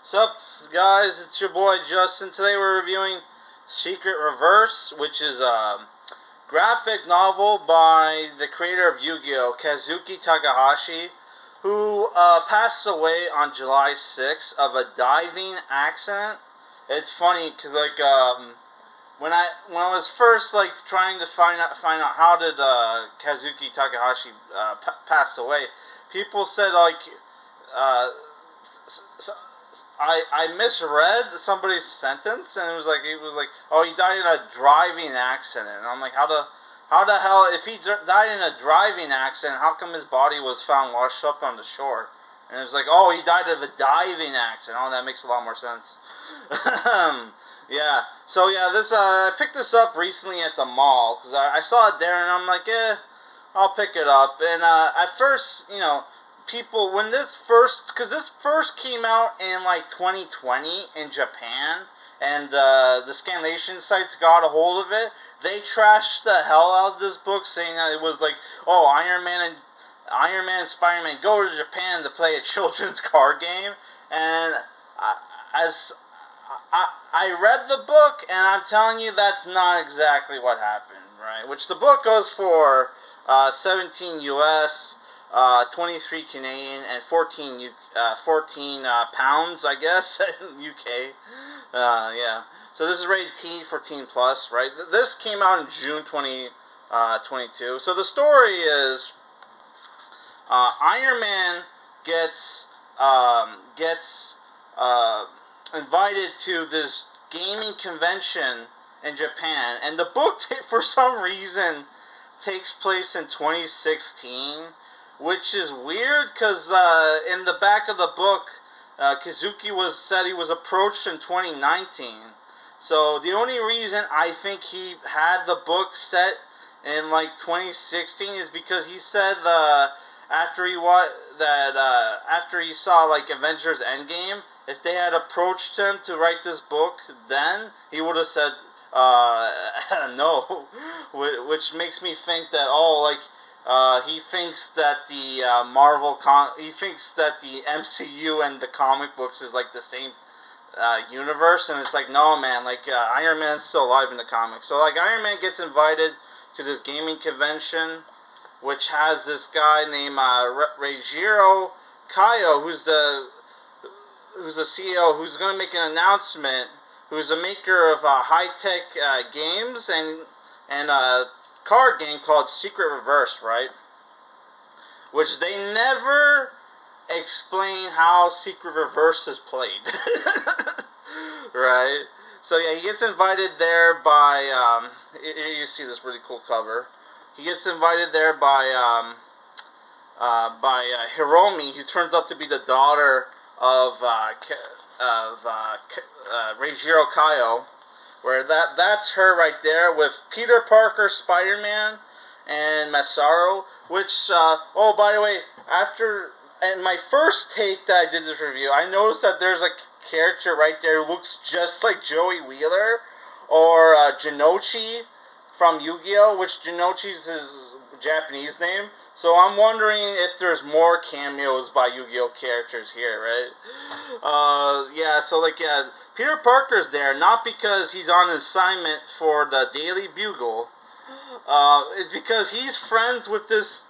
What's up, guys? It's your boy Justin. Today we're reviewing Secret Reverse, which is a graphic novel by the creator of Yu-Gi-Oh!, Kazuki Takahashi, who passed away on July 6th of a diving accident. It's funny because when I was first trying to find out how did Kazuki Takahashi passed away, people said uh, I misread somebody's sentence, and it was like, oh, he died in a driving accident. And I'm like, how the hell, if he died in a driving accident, how come his body was found washed up on the shore? And it was like, oh, he died of a diving accident. Oh, that makes a lot more sense. Yeah. So yeah, this I picked this up recently at the mall because I saw it there, and I'm like, I'll pick it up. And at first, people when because this first came out in like 2020 in Japan, and the scanlation sites got a hold of it. They trashed the hell out of this book, saying that it was like, oh, Iron Man and Spider-Man go to Japan to play a children's card game. And as I read the book, and I'm telling you that's not exactly what happened, right? Which the book goes for 17 US, 23 Canadian, and 14 pounds, I guess, in UK. Yeah. So this is rated T for Teen Plus, right? This came out in June 2022. So the story is Iron Man gets invited to this gaming convention in Japan, and the book for some reason takes place in 2016, which is weird because in the back of the book, Kazuki said he was approached in 2019. So the only reason I think he had the book set in like 2016 is because he said after after he saw like Avengers Endgame, if they had approached him to write this book, then he would have said no, which makes me think that he thinks that he thinks that the MCU and the comic books is like the same universe, and it's like, no, man, Iron Man's still alive in the comics. So like Iron Man gets invited to this gaming convention, which has this guy named Reijiro Kaio, who's the CEO, who's going to make an announcement, who's a maker of high-tech games and a card game called Secret Reverse, right? Which they never explain how Secret Reverse is played. Right? So yeah, he gets invited there by, you see this really cool cover. He gets invited there by Hiromi, who turns out to be the daughter of Reijiro Kaio, where that's her right there with Peter Parker, Spider-Man, and Masaru. Which oh, by the way, after in my first take that I did this review, I noticed that there's a character right there who looks just like Joey Wheeler or Jinochi from Yu-Gi-Oh!, which Jinochi's his Japanese name. So I'm wondering if there's more cameos by Yu-Gi-Oh! Characters here, right? Yeah, so yeah, Peter Parker's there not because he's on assignment for the Daily Bugle. It's because he's friends with this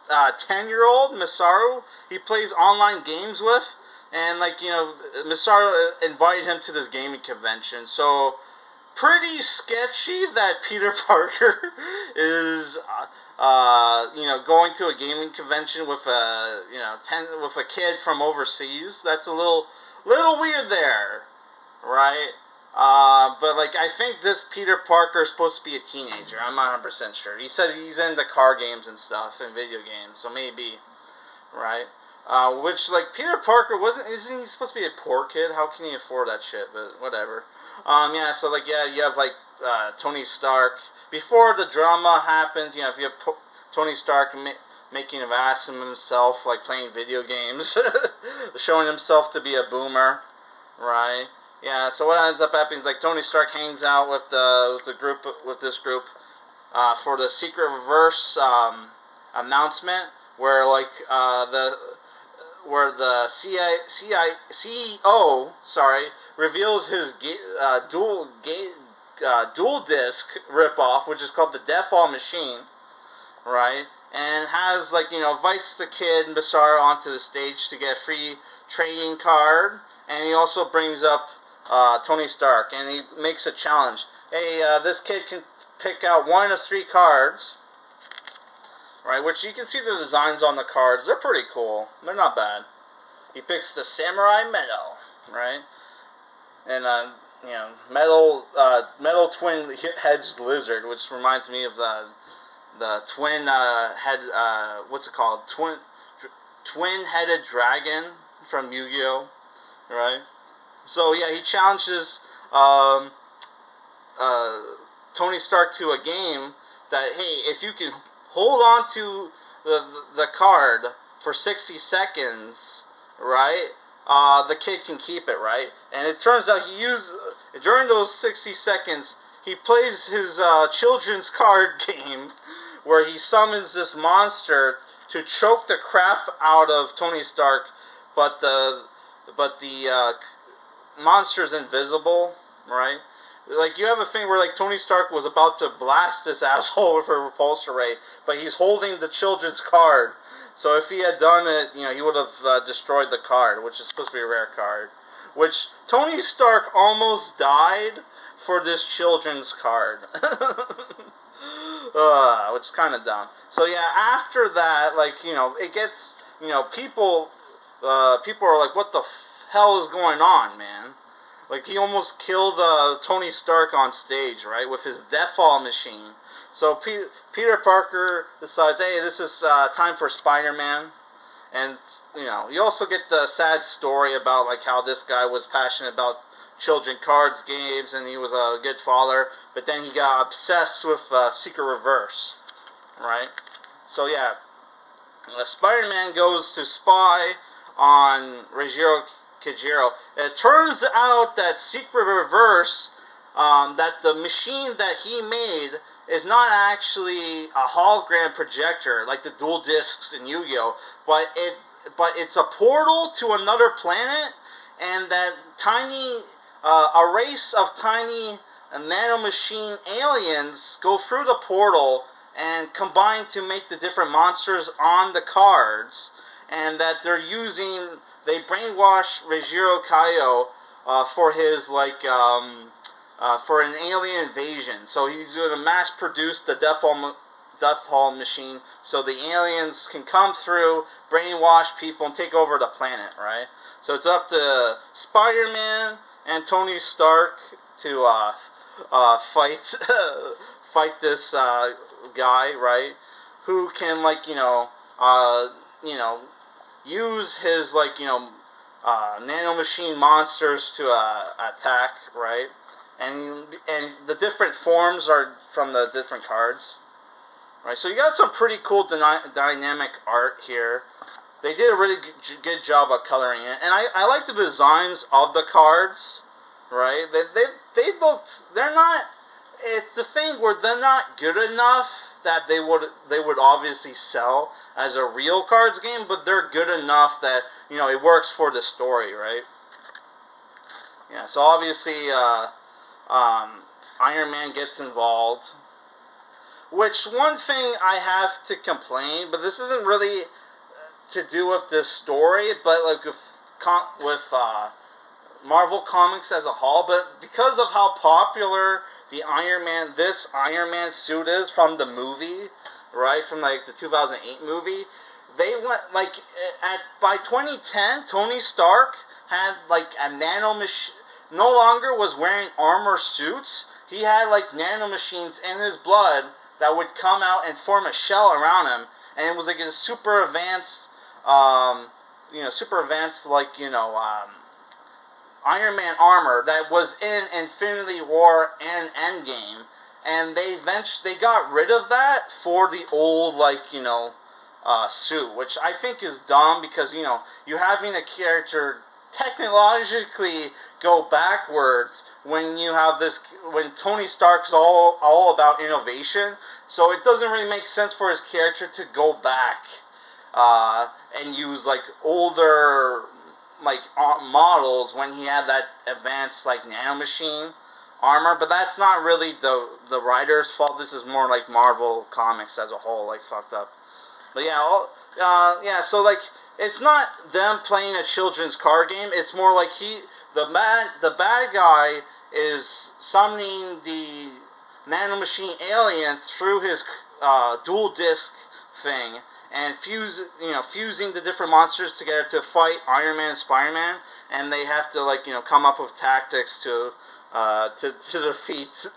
10-year-old Masaru he plays online games with, and Masaru invited him to this gaming convention. So pretty sketchy that Peter Parker is going to a gaming convention with with a kid from overseas. That's a little weird there, right? But I think this Peter Parker is supposed to be a teenager. I'm not 100% sure. He said he's into car games and stuff and video games, so maybe, right? Which Peter Parker isn't he supposed to be a poor kid? How can he afford that shit? But whatever. Yeah. So yeah, you have Tony Stark. Before the drama happens, you have Tony Stark making an ass of himself, playing video games, showing himself to be a boomer, right? Yeah. So what ends up happening is Tony Stark hangs out with this group for the Secret Reverse announcement, where where the CEO, sorry, reveals his dual disc ripoff, which is called the Deathfall Machine, right? And has, like, invites the kid Masaru onto the stage to get a free trading card, and he also brings up Tony Stark, and he makes a challenge. Hey, this kid can pick out one of 3 cards, right? Which you can see the designs on the cards. They're pretty cool. They're not bad. He picks the Samurai Metal, right? And metal twin hedged lizard, which reminds me of the twin head. What's it called? Twin-headed dragon from Yu-Gi-Oh, right? So yeah, he challenges Tony Stark to a game that, hey, if you can hold on to the card for 60 seconds, right, the kid can keep it, right? And it turns out during those 60 seconds, he plays his children's card game where he summons this monster to choke the crap out of Tony Stark, but the monster's invisible, right? Like, you have a thing where, like, Tony Stark was about to blast this asshole with a repulsor ray, but he's holding the children's card. So if he had done it, he would have destroyed the card, which is supposed to be a rare card. Which Tony Stark almost died for this children's card. Which is kind of dumb. So yeah, after that, like, it gets, people are like, what the hell is going on, man? Like, he almost killed Tony Stark on stage, right, with his Deathfall Machine. So Peter Parker decides, hey, this is time for Spider-Man. And, you also get the sad story about, like, how this guy was passionate about children cards games, and he was a good father, but then he got obsessed with Secret Reverse, right? So, yeah, Spider-Man goes to spy on Reijiro Kajiro. It turns out that Secret Reverse, that the machine that he made is not actually a hologram projector like the dual discs in Yu-Gi-Oh, but it's a portal to another planet, and that a race of tiny nanomachine aliens go through the portal and combine to make the different monsters on the cards, and that they brainwash Reijiro Kaio for his, like, for an alien invasion. So he's going to mass produce the Deathfall Machine so the aliens can come through, brainwash people, and take over the planet, right? So it's up to Spider-Man and Tony Stark to fight fight this guy, right? Who can, like, use his, like, nanomachine monsters to attack, right? And the different forms are from the different cards, right? So you got some pretty cool dynamic art here. They did a really good job of coloring it, and I like the designs of the cards, right? They looked, they're not. It's the thing where they're not good enough that they would obviously sell as a real cards game, but they're good enough that it works for the story, right? Yeah. So obviously, Iron Man gets involved. Which, one thing I have to complain, but this isn't really to do with this story, but like with Marvel Comics as a whole, but because of how popular this Iron Man suit is from the movie, right, from like the 2008 movie, they went, like, by 2010, Tony Stark had, like, a nanomachine, no longer was wearing armor suits. He had, like, nanomachines in his blood that would come out and form a shell around him, and it was like a super advanced, like, Iron Man armor that was in Infinity War and Endgame, and they got rid of that for the old, like, suit, which I think is dumb, because you're having a character technologically go backwards when Tony Stark's all about innovation. So it doesn't really make sense for his character to go back and use like older like models when he had that advanced like nanomachine armor. But that's not really the writer's fault. This is more like Marvel Comics as a whole, like fucked up. But yeah, yeah. So like, it's not them playing a children's card game. It's more like the bad guy is summoning the nanomachine aliens through his dual disc thing, and fusing the different monsters together to fight Iron Man and Spider-Man, and they have to like come up with tactics to defeat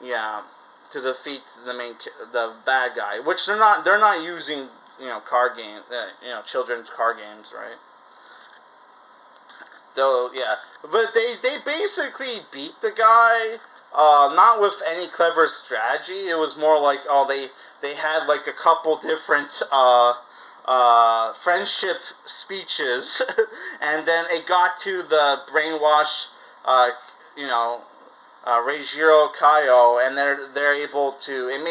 yeah, to defeat the bad guy, which they're not using card game children's card games, right? Though, yeah, but they basically beat the guy, not with any clever strategy. It was more like, oh, they had like a couple different friendship speeches, and then it got to the brainwash, uh, you know, Reijiro Kaio, and they're able to. It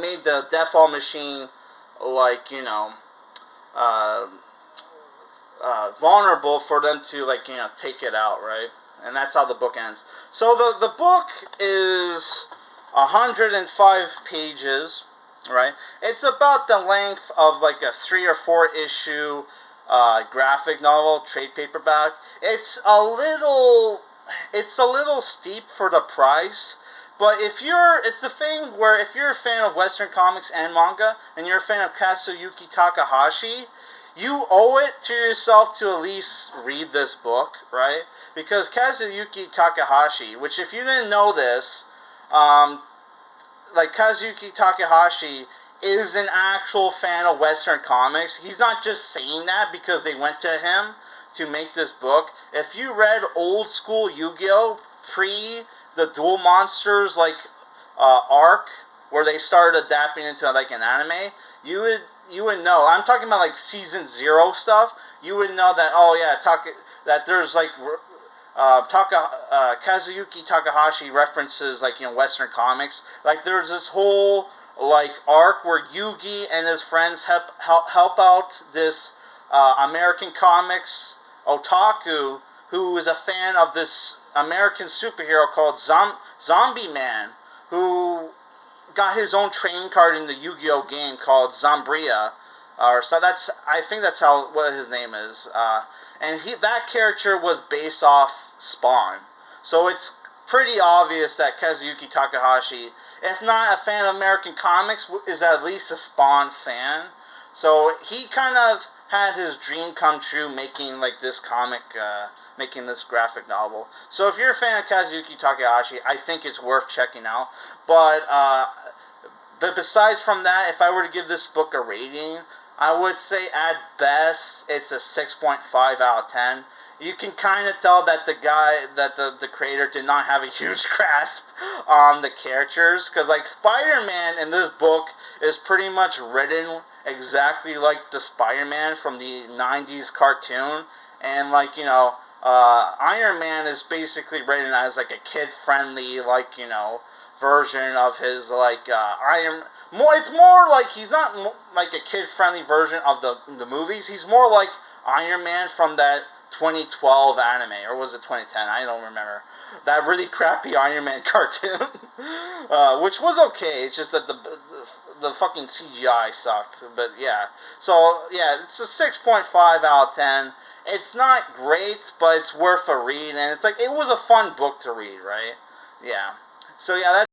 made the Deathfall machine like uh, vulnerable for them to like take it out, right? And that's how the book ends. So the book is 105 pages, right? It's about the length of like a 3 or 4 issue graphic novel, trade paperback. It's a little steep for the price. But it's the thing where if you're a fan of Western comics and manga, and you're a fan of Kazuki Takahashi, you owe it to yourself to at least read this book, right? Because Kazuki Takahashi, which if you didn't know this, um, like Kazuki Takahashi is an actual fan of Western comics. He's not just saying that because they went to him to make this book. If you read old school Yu-Gi-Oh! Pre the Duel Monsters like arc, where they started adapting into like an anime, you would know. I'm talking about like season 0 stuff. You would know that, oh yeah, that there's like Kazuyuki Takahashi references like Western comics. Like there's this whole like arc where Yugi and his friends help out this American comics otaku who is a fan of this American superhero called Zombie Man, who got his own trading card in the Yu-Gi-Oh game called Zombria, or so I think that's what his name is. And that character was based off Spawn, so it's pretty obvious that Kazuyuki Takahashi, if not a fan of American comics, is at least a Spawn fan. So he kind of had his dream come true making like this comic, making this graphic novel. So if you're a fan of Kazuki Takahashi, I think it's worth checking out. But besides from that, if I were to give this book a rating, I would say at best it's a 6.5 out of 10. You can kind of tell that the creator did not have a huge grasp on the characters, because like Spider-Man in this book is pretty much written exactly like the Spider-Man from the 90s cartoon, and like Iron Man is basically written as like a kid-friendly version of his like Iron. It's more like he's not like a kid-friendly version of the movies. He's more like Iron Man from that 2012 anime, or was it 2010? I don't remember. That really crappy Iron Man cartoon, which was okay. It's just that the fucking CGI sucked. But yeah, so yeah, it's a 6.5 out of 10. It's not great, but it's worth a read, and it's like it was a fun book to read, right? Yeah. So yeah,